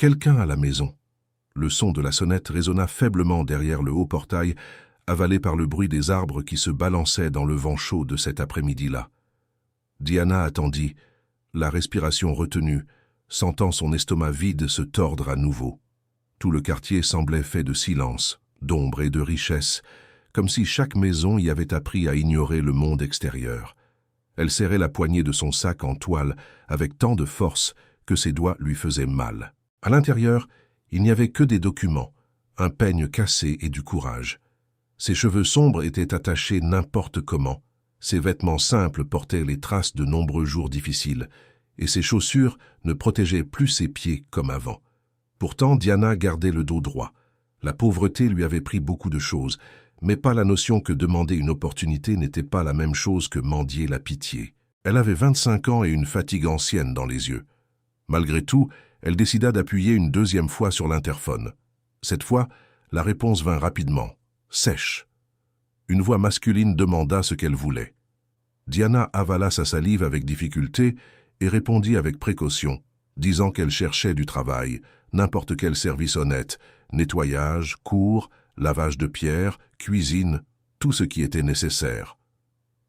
Quelqu'un à la maison. Le son de la sonnette résonna faiblement derrière le haut portail, avalé par le bruit des arbres qui se balançaient dans le vent chaud de cet après-midi-là. Diana attendit, la respiration retenue, sentant son estomac vide se tordre à nouveau. Tout le quartier semblait fait de silence, d'ombre et de richesse, comme si chaque maison y avait appris à ignorer le monde extérieur. Elle serrait la poignée de son sac en toile avec tant de force que ses doigts lui faisaient mal. À l'intérieur, il n'y avait que des documents, un peigne cassé et du courage. Ses cheveux sombres étaient attachés n'importe comment. Ses vêtements simples portaient les traces de nombreux jours difficiles, et ses chaussures ne protégeaient plus ses pieds comme avant. Pourtant, Diana gardait le dos droit. La pauvreté lui avait pris beaucoup de choses, mais pas la notion que demander une opportunité n'était pas la même chose que mendier la pitié. Elle avait 25 ans et une fatigue ancienne dans les yeux. Malgré tout, elle décida d'appuyer une deuxième fois sur l'interphone. Cette fois, la réponse vint rapidement. Sèche. Une voix masculine demanda ce qu'elle voulait. Diana avala sa salive avec difficulté et répondit avec précaution, disant qu'elle cherchait du travail, n'importe quel service honnête, nettoyage, cours, lavage de pierre, cuisine, tout ce qui était nécessaire.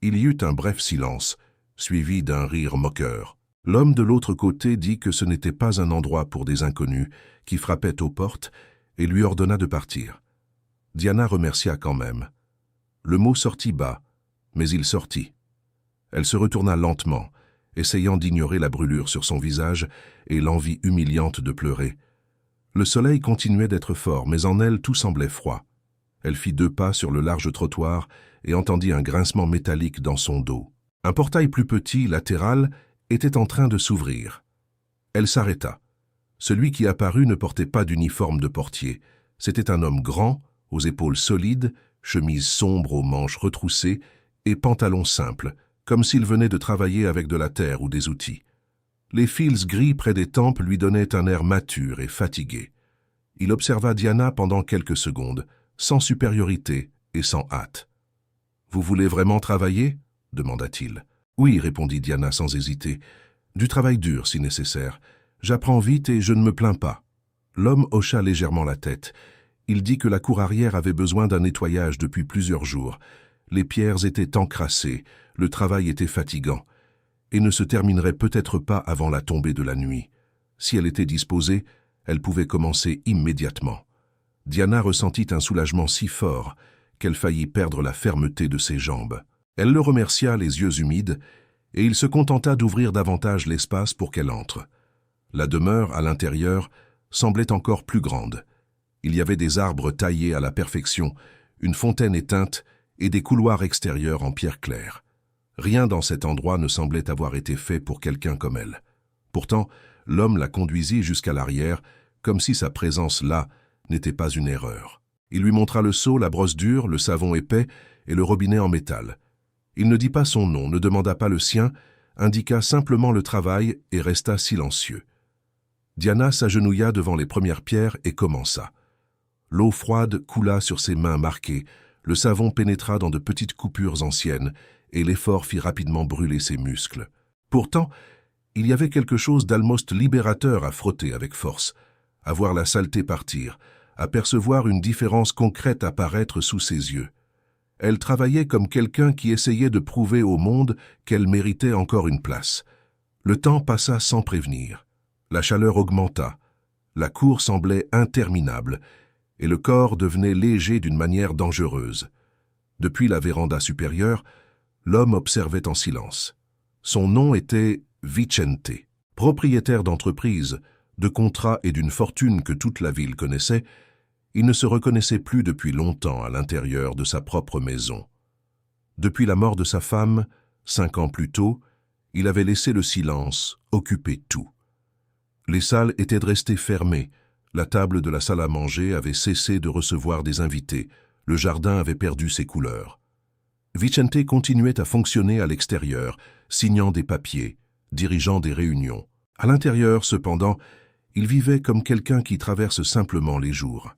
Il y eut un bref silence, suivi d'un rire moqueur. L'homme de l'autre côté dit que ce n'était pas un endroit pour des inconnus qui frappaient aux portes et lui ordonna de partir. Diana remercia quand même. Le mot sortit bas, mais il sortit. Elle se retourna lentement, essayant d'ignorer la brûlure sur son visage et l'envie humiliante de pleurer. Le soleil continuait d'être fort, mais en elle tout semblait froid. Elle fit 2 pas sur le large trottoir et entendit un grincement métallique dans son dos. Un portail plus petit, latéral, était en train de s'ouvrir. Elle s'arrêta. Celui qui apparut ne portait pas d'uniforme de portier. C'était un homme grand, aux épaules solides, chemise sombre aux manches retroussées et pantalon simple, comme s'il venait de travailler avec de la terre ou des outils. Les fils gris près des tempes lui donnaient un air mature et fatigué. Il observa Diana pendant quelques secondes, sans supériorité et sans hâte. « Vous voulez vraiment travailler ?» demanda-t-il. « Oui, répondit Diana sans hésiter. Du travail dur si nécessaire. J'apprends vite et je ne me plains pas. » L'homme hocha légèrement la tête. Il dit que la cour arrière avait besoin d'un nettoyage depuis plusieurs jours. Les pierres étaient encrassées, le travail était fatigant, et ne se terminerait peut-être pas avant la tombée de la nuit. Si elle était disposée, elle pouvait commencer immédiatement. Diana ressentit un soulagement si fort qu'elle faillit perdre la fermeté de ses jambes. Elle le remercia les yeux humides, et il se contenta d'ouvrir davantage l'espace pour qu'elle entre. La demeure, à l'intérieur, semblait encore plus grande. Il y avait des arbres taillés à la perfection, une fontaine éteinte et des couloirs extérieurs en pierre claire. Rien dans cet endroit ne semblait avoir été fait pour quelqu'un comme elle. Pourtant, l'homme la conduisit jusqu'à l'arrière, comme si sa présence là n'était pas une erreur. Il lui montra le seau, la brosse dure, le savon épais et le robinet en métal. Il ne dit pas son nom, ne demanda pas le sien, indiqua simplement le travail et resta silencieux. Diana s'agenouilla devant les premières pierres et commença. L'eau froide coula sur ses mains marquées, le savon pénétra dans de petites coupures anciennes, et l'effort fit rapidement brûler ses muscles. Pourtant, il y avait quelque chose d'almost libérateur à frotter avec force, à voir la saleté partir, à percevoir une différence concrète apparaître sous ses yeux. Elle travaillait comme quelqu'un qui essayait de prouver au monde qu'elle méritait encore une place. Le temps passa sans prévenir. La chaleur augmenta. La cour semblait interminable, et le corps devenait léger d'une manière dangereuse. Depuis la véranda supérieure, l'homme observait en silence. Son nom était Vicente. Propriétaire d'entreprise, de contrats et d'une fortune que toute la ville connaissait, il ne se reconnaissait plus depuis longtemps à l'intérieur de sa propre maison. Depuis la mort de sa femme, 5 ans plus tôt, il avait laissé le silence occuper tout. Les salles étaient restées fermées, la table de la salle à manger avait cessé de recevoir des invités, le jardin avait perdu ses couleurs. Vicente continuait à fonctionner à l'extérieur, signant des papiers, dirigeant des réunions. À l'intérieur, cependant, il vivait comme quelqu'un qui traverse simplement les jours.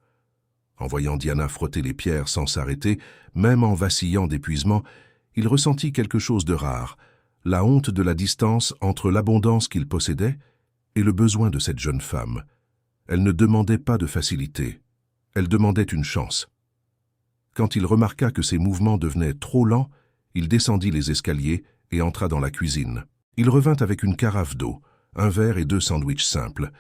En voyant Diana frotter les pierres sans s'arrêter, même en vacillant d'épuisement, il ressentit quelque chose de rare, la honte de la distance entre l'abondance qu'il possédait et le besoin de cette jeune femme. Elle ne demandait pas de facilité, elle demandait une chance. Quand il remarqua que ses mouvements devenaient trop lents, il descendit les escaliers et entra dans la cuisine. Il revint avec une carafe d'eau, un verre et 2 sandwichs simples.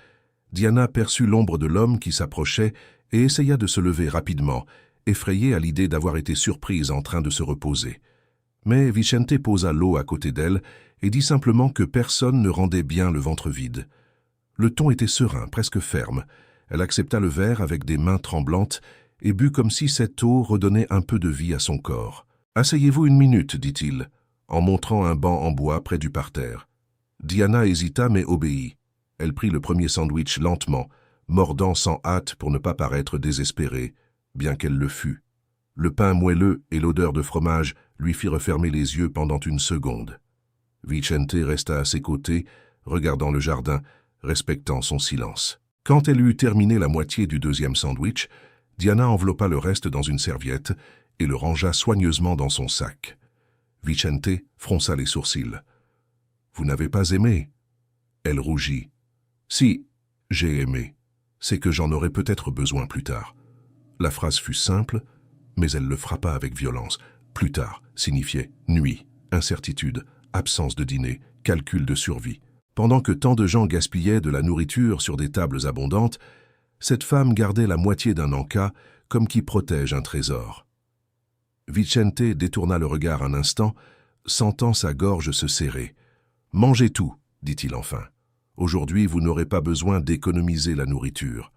Diana perçut l'ombre de l'homme qui s'approchait et essaya de se lever rapidement, effrayée à l'idée d'avoir été surprise en train de se reposer. Mais Vicente posa l'eau à côté d'elle et dit simplement que personne ne rendait bien le ventre vide. Le ton était serein, presque ferme. Elle accepta le verre avec des mains tremblantes et but comme si cette eau redonnait un peu de vie à son corps. « Asseyez-vous 1 minute, dit-il, en montrant un banc en bois près du parterre. Diana hésita mais obéit. Elle prit le premier sandwich lentement, mordant sans hâte pour ne pas paraître désespérée, bien qu'elle le fût. Le pain moelleux et l'odeur de fromage lui fit refermer les yeux pendant 1 seconde. Vicente resta à ses côtés, regardant le jardin, respectant son silence. Quand elle eut terminé la moitié du 2e sandwich, Diana enveloppa le reste dans une serviette et le rangea soigneusement dans son sac. Vicente fronça les sourcils. « Vous n'avez pas aimé ?» Elle rougit. « Si, j'ai aimé. C'est que j'en aurais peut-être besoin plus tard. » La phrase fut simple, mais elle le frappa avec violence. Plus tard signifiait nuit, incertitude, absence de dîner, calcul de survie. Pendant que tant de gens gaspillaient de la nourriture sur des tables abondantes, cette femme gardait la moitié d'un encas comme qui protège un trésor. Vicente détourna le regard un instant, sentant sa gorge se serrer. « Mangez tout, dit-il enfin. Aujourd'hui, vous n'aurez pas besoin d'économiser la nourriture. »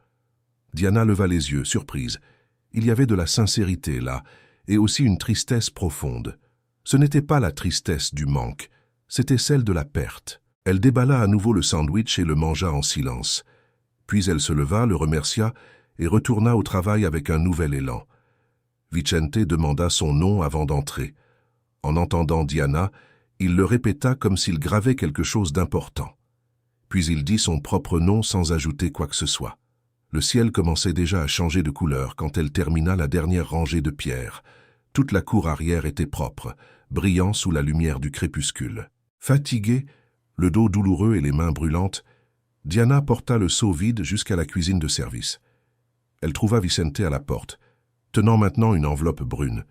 Diana leva les yeux, surprise. Il y avait de la sincérité là, et aussi une tristesse profonde. Ce n'était pas la tristesse du manque, c'était celle de la perte. Elle déballa à nouveau le sandwich et le mangea en silence. Puis elle se leva, le remercia et retourna au travail avec un nouvel élan. Vicente demanda son nom avant d'entrer. En entendant Diana, il le répéta comme s'il gravait quelque chose d'important. Puis il dit son propre nom sans ajouter quoi que ce soit. Le ciel commençait déjà à changer de couleur quand elle termina la dernière rangée de pierres. Toute la cour arrière était propre, brillant sous la lumière du crépuscule. Fatiguée, le dos douloureux et les mains brûlantes, Diana porta le seau vide jusqu'à la cuisine de service. Elle trouva Vicente à la porte, tenant maintenant une enveloppe brune.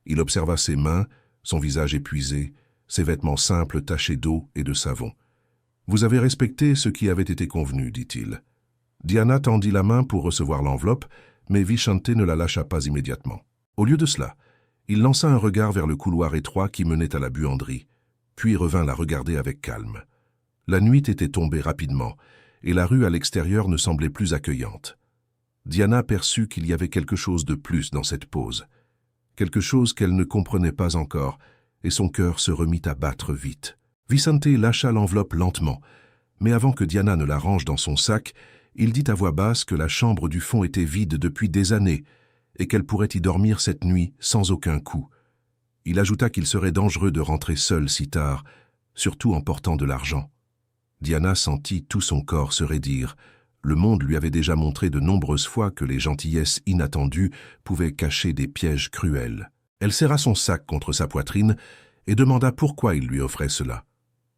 Il observa ses mains, son visage épuisé, ses vêtements simples tachés d'eau et de savon. « Vous avez respecté ce qui avait été convenu, dit-il. » Diana tendit la main pour recevoir l'enveloppe, mais Vicente ne la lâcha pas immédiatement. Au lieu de cela, il lança un regard vers le couloir étroit qui menait à la buanderie, puis revint la regarder avec calme. La nuit était tombée rapidement, et la rue à l'extérieur ne semblait plus accueillante. Diana perçut qu'il y avait quelque chose de plus dans cette pause, quelque chose qu'elle ne comprenait pas encore, et son cœur se remit à battre vite. Vicente lâcha l'enveloppe lentement, mais avant que Diana ne la range dans son sac, il dit à voix basse que la chambre du fond était vide depuis des années et qu'elle pourrait y dormir cette nuit sans aucun coup. Il ajouta qu'il serait dangereux de rentrer seule si tard, surtout en portant de l'argent. Diana sentit tout son corps se raidir. Le monde lui avait déjà montré de nombreuses fois que les gentillesses inattendues pouvaient cacher des pièges cruels. Elle serra son sac contre sa poitrine et demanda pourquoi il lui offrait cela.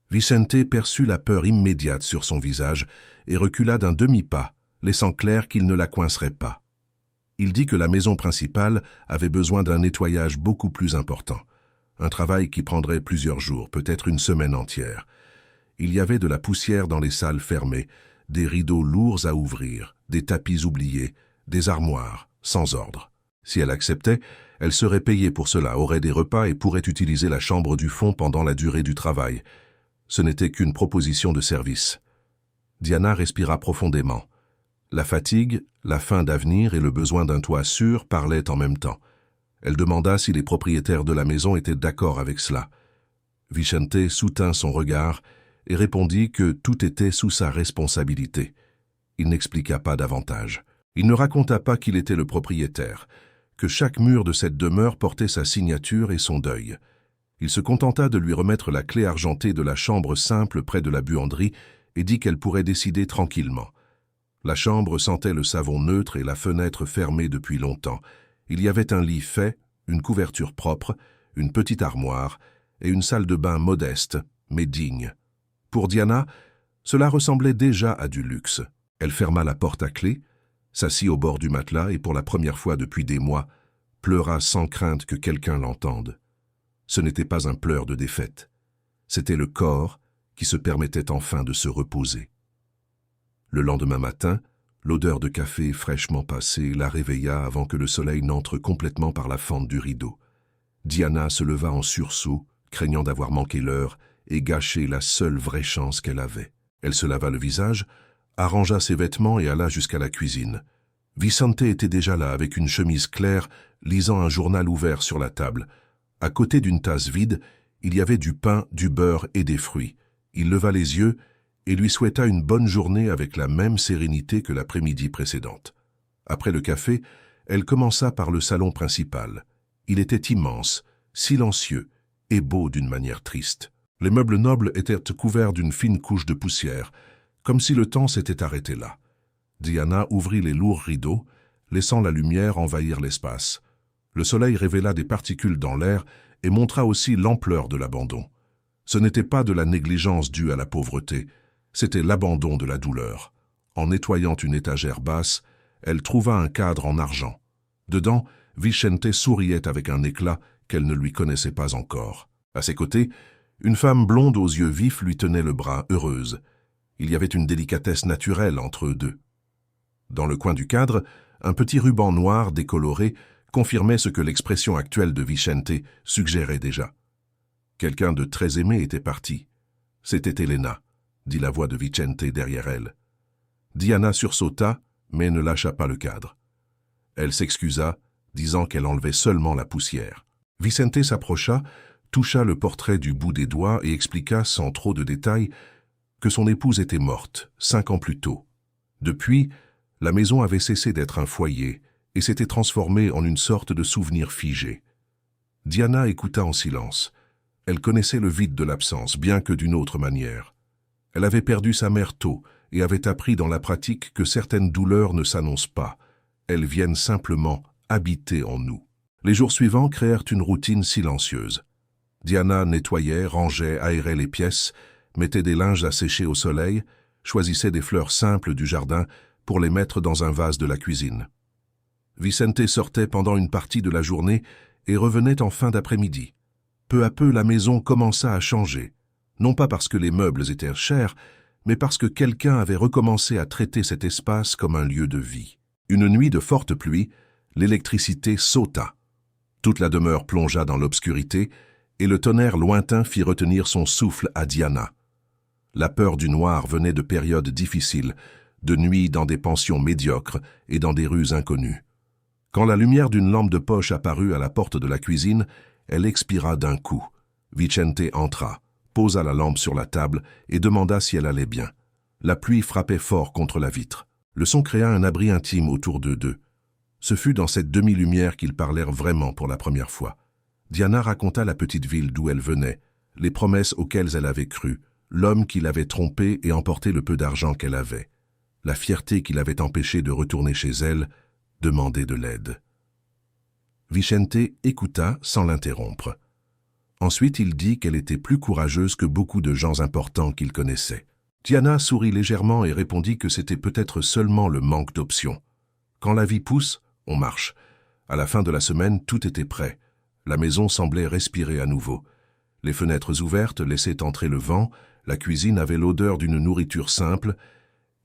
Vicente perçut la peur immédiate sur son visage et recula d'un demi-pas, laissant clair qu'il ne la coincerait pas. Il dit que la maison principale avait besoin d'un nettoyage beaucoup plus important, un travail qui prendrait plusieurs jours, peut-être 1 semaine entière. Il y avait de la poussière dans les salles fermées, des rideaux lourds à ouvrir, des tapis oubliés, des armoires, sans ordre. Si elle acceptait, elle serait payée pour cela, aurait des repas et pourrait utiliser la chambre du fond pendant la durée du travail. Ce n'était qu'une proposition de service. Diana respira profondément. La fatigue, la faim d'avenir et le besoin d'un toit sûr parlaient en même temps. Elle demanda si les propriétaires de la maison étaient d'accord avec cela. Vicente soutint son regard et répondit que tout était sous sa responsabilité. Il n'expliqua pas davantage. Il ne raconta pas qu'il était le propriétaire, que chaque mur de cette demeure portait sa signature et son deuil. Il se contenta de lui remettre la clé argentée de la chambre simple près de la buanderie et dit qu'elle pourrait décider tranquillement. La chambre sentait le savon neutre et la fenêtre fermée depuis longtemps. Il y avait un lit fait, une couverture propre, une petite armoire et une salle de bain modeste, mais digne. Pour Diana, cela ressemblait déjà à du luxe. Elle ferma la porte à clé, s'assit au bord du matelas et pour la première fois depuis des mois, pleura sans crainte que quelqu'un l'entende. Ce n'était pas un pleur de défaite. C'était le corps qui se permettait enfin de se reposer. Le lendemain matin, l'odeur de café fraîchement passé la réveilla avant que le soleil n'entre complètement par la fente du rideau. Diana se leva en sursaut, craignant d'avoir manqué l'heure et gâché la seule vraie chance qu'elle avait. Elle se lava le visage, arrangea ses vêtements et alla jusqu'à la cuisine. Vicente était déjà là avec une chemise claire, lisant un journal ouvert sur la table. À côté d'une tasse vide, il y avait du pain, du beurre et des fruits. Il leva les yeux et lui souhaita une bonne journée avec la même sérénité que l'après-midi précédente. Après le café, elle commença par le salon principal. Il était immense, silencieux et beau d'une manière triste. Les meubles nobles étaient couverts d'une fine couche de poussière, comme si le temps s'était arrêté là. Diana ouvrit les lourds rideaux, laissant la lumière envahir l'espace. Le soleil révéla des particules dans l'air et montra aussi l'ampleur de l'abandon. Ce n'était pas de la négligence due à la pauvreté, c'était l'abandon de la douleur. En nettoyant une étagère basse, elle trouva un cadre en argent. Dedans, Vicente souriait avec un éclat qu'elle ne lui connaissait pas encore. À ses côtés, une femme blonde aux yeux vifs lui tenait le bras, heureuse. Il y avait une délicatesse naturelle entre eux deux. Dans le coin du cadre, un petit ruban noir décoloré confirmait ce que l'expression actuelle de Vicente suggérait déjà. Quelqu'un de très aimé était parti. C'était Elena, dit la voix de Vicente derrière elle. Diana sursauta, mais ne lâcha pas le cadre. Elle s'excusa, disant qu'elle enlevait seulement la poussière. Vicente s'approcha, toucha le portrait du bout des doigts et expliqua sans trop de détails que son épouse était morte 5 ans plus tôt. Depuis, la maison avait cessé d'être un foyer et s'était transformée en une sorte de souvenir figé. Diana écouta en silence. Elle connaissait le vide de l'absence, bien que d'une autre manière. Elle avait perdu sa mère tôt et avait appris dans la pratique que certaines douleurs ne s'annoncent pas. Elles viennent simplement habiter en nous. Les jours suivants créèrent une routine silencieuse. Diana nettoyait, rangeait, aérait les pièces, mettait des linges à sécher au soleil, choisissait des fleurs simples du jardin pour les mettre dans un vase de la cuisine. Vicente sortait pendant une partie de la journée et revenait en fin d'après-midi. Peu à peu, la maison commença à changer, non pas parce que les meubles étaient chers, mais parce que quelqu'un avait recommencé à traiter cet espace comme un lieu de vie. Une nuit de forte pluie, l'électricité sauta. Toute la demeure plongea dans l'obscurité et le tonnerre lointain fit retenir son souffle à Diana. La peur du noir venait de périodes difficiles, de nuits dans des pensions médiocres et dans des rues inconnues. Quand la lumière d'une lampe de poche apparut à la porte de la cuisine, elle expira d'un coup. Vicente entra, posa la lampe sur la table et demanda si elle allait bien. La pluie frappait fort contre la vitre. Le son créa un abri intime autour d'eux deux. Ce fut dans cette demi-lumière qu'ils parlèrent vraiment pour la première fois. Diana raconta la petite ville d'où elle venait, les promesses auxquelles elle avait cru, l'homme qui l'avait trompée et emporté le peu d'argent qu'elle avait. La fierté qui l'avait empêchée de retourner chez elle, demander de l'aide. Vicente écouta sans l'interrompre. Ensuite, il dit qu'elle était plus courageuse que beaucoup de gens importants qu'il connaissait. Diana sourit légèrement et répondit que c'était peut-être seulement le manque d'options. Quand la vie pousse, on marche. À la fin de la semaine, tout était prêt. La maison semblait respirer à nouveau. Les fenêtres ouvertes laissaient entrer le vent, la cuisine avait l'odeur d'une nourriture simple,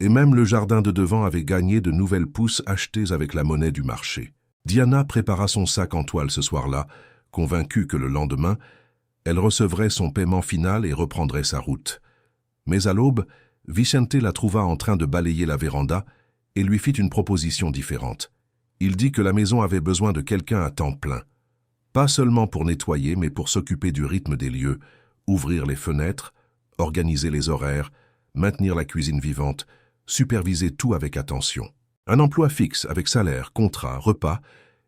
et même le jardin de devant avait gagné de nouvelles pousses achetées avec la monnaie du marché. Diana prépara son sac en toile ce soir-là, convaincue que le lendemain, elle recevrait son paiement final et reprendrait sa route. Mais à l'aube, Vicente la trouva en train de balayer la véranda et lui fit une proposition différente. Il dit que la maison avait besoin de quelqu'un à temps plein. Pas seulement pour nettoyer, mais pour s'occuper du rythme des lieux, ouvrir les fenêtres, organiser les horaires, maintenir la cuisine vivante, superviser tout avec attention. Un emploi fixe avec salaire, contrat, repas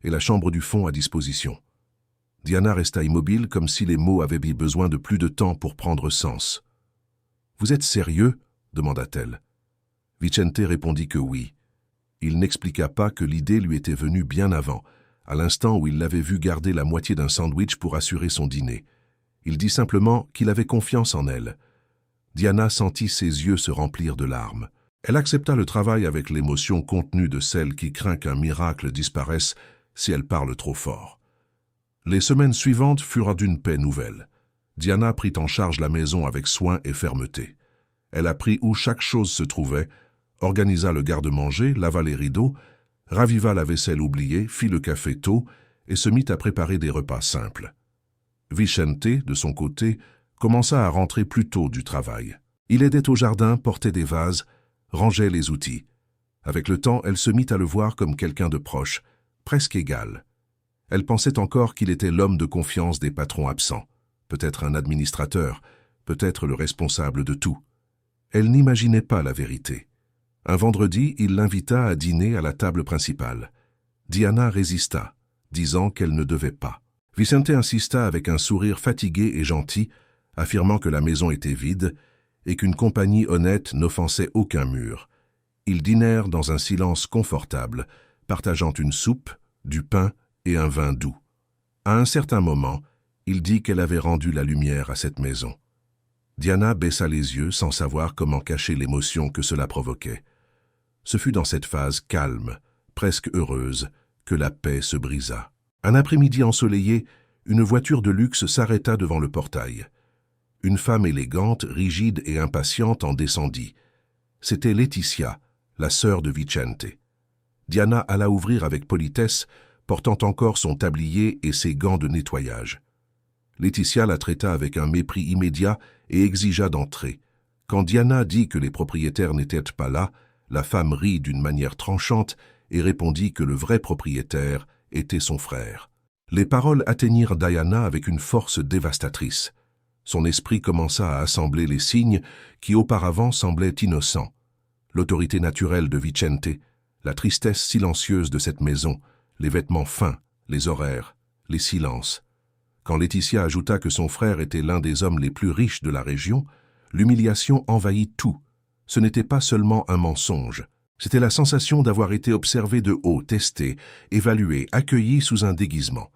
et la chambre du fond à disposition. Diana resta immobile comme si les mots avaient eu besoin de plus de temps pour prendre sens. « Vous êtes sérieux ?» demanda-t-elle. Vicente répondit que oui. Il n'expliqua pas que l'idée lui était venue bien avant, à l'instant où il l'avait vu garder la moitié d'un sandwich pour assurer son dîner. Il dit simplement qu'il avait confiance en elle. Diana sentit ses yeux se remplir de larmes. Elle accepta le travail avec l'émotion contenue de celle qui craint qu'un miracle disparaisse si elle parle trop fort. Les semaines suivantes furent d'une paix nouvelle. Diana prit en charge la maison avec soin et fermeté. Elle apprit où chaque chose se trouvait, organisa le garde-manger, lava les rideaux, raviva la vaisselle oubliée, fit le café tôt et se mit à préparer des repas simples. Vicente, de son côté, commença à rentrer plus tôt du travail. Il aidait au jardin, portait des vases, rangeait les outils. Avec le temps, elle se mit à le voir comme quelqu'un de proche, presque égal. Elle pensait encore qu'il était l'homme de confiance des patrons absents, peut-être un administrateur, peut-être le responsable de tout. Elle n'imaginait pas la vérité. Un vendredi, il l'invita à dîner à la table principale. Diana résista, disant qu'elle ne devait pas. Vicente insista avec un sourire fatigué et gentil, affirmant que la maison était vide et qu'une compagnie honnête n'offensait aucun mur. Ils dînèrent dans un silence confortable, partageant une soupe, du pain et un vin doux. À un certain moment, il dit qu'elle avait rendu la lumière à cette maison. Diana baissa les yeux sans savoir comment cacher l'émotion que cela provoquait. Ce fut dans cette phase calme, presque heureuse, que la paix se brisa. Un après-midi ensoleillé, une voiture de luxe s'arrêta devant le portail. Une femme élégante, rigide et impatiente en descendit. C'était Laetitia, la sœur de Vicente. Diana alla ouvrir avec politesse, portant encore son tablier et ses gants de nettoyage. Laetitia la traita avec un mépris immédiat et exigea d'entrer. Quand Diana dit que les propriétaires n'étaient pas là, la femme rit d'une manière tranchante et répondit que le vrai propriétaire était son frère. Les paroles atteignirent Diana avec une force dévastatrice. Son esprit commença à assembler les signes qui auparavant semblaient innocents. L'autorité naturelle de Vicente, la tristesse silencieuse de cette maison, les vêtements fins, les horaires, les silences. Quand Laetitia ajouta que son frère était l'un des hommes les plus riches de la région, l'humiliation envahit tout. Ce n'était pas seulement un mensonge. C'était la sensation d'avoir été observé de haut, testé, évalué, accueilli sous un déguisement.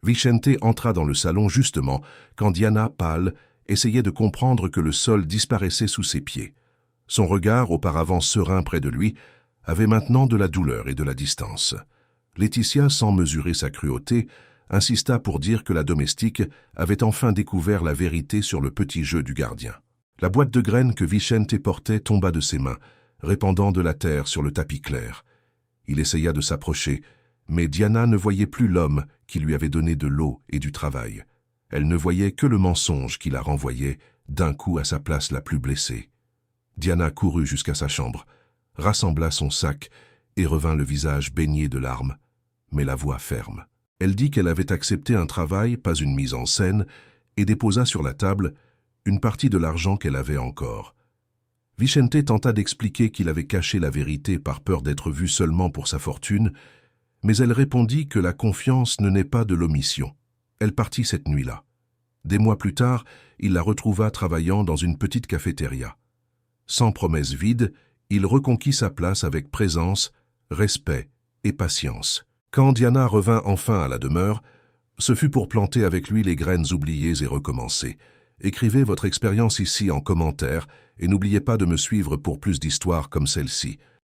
Vicente entra dans le salon justement quand Diana, pâle, essayait de comprendre que le sol disparaissait sous ses pieds. Son regard, auparavant serein près de lui, avait maintenant de la douleur et de la distance. Laetitia, sans mesurer sa cruauté, insista pour dire que la domestique avait enfin découvert la vérité sur le petit jeu du gardien. La boîte de graines que Vicente portait tomba de ses mains, répandant de la terre sur le tapis clair. Il essaya de s'approcher, mais Diana ne voyait plus l'homme qui lui avait donné de l'eau et du travail. Elle ne voyait que le mensonge qui la renvoyait d'un coup à sa place la plus blessée. Diana courut jusqu'à sa chambre, rassembla son sac et revint le visage baigné de larmes, mais la voix ferme. Elle dit qu'elle avait accepté un travail, pas une mise en scène, et déposa sur la table une partie de l'argent qu'elle avait encore. Vicente tenta d'expliquer qu'il avait caché la vérité par peur d'être vu seulement pour sa fortune, mais elle répondit que la confiance ne naît pas de l'omission. Elle partit cette nuit-là. Des mois plus tard, il la retrouva travaillant dans une petite cafétéria. Sans promesse vide, il reconquit sa place avec présence, respect et patience. Quand Diana revint enfin à la demeure, ce fut pour planter avec lui les graines oubliées et recommencer. Écrivez votre expérience ici en commentaire et n'oubliez pas de me suivre pour plus d'histoires comme celle-ci.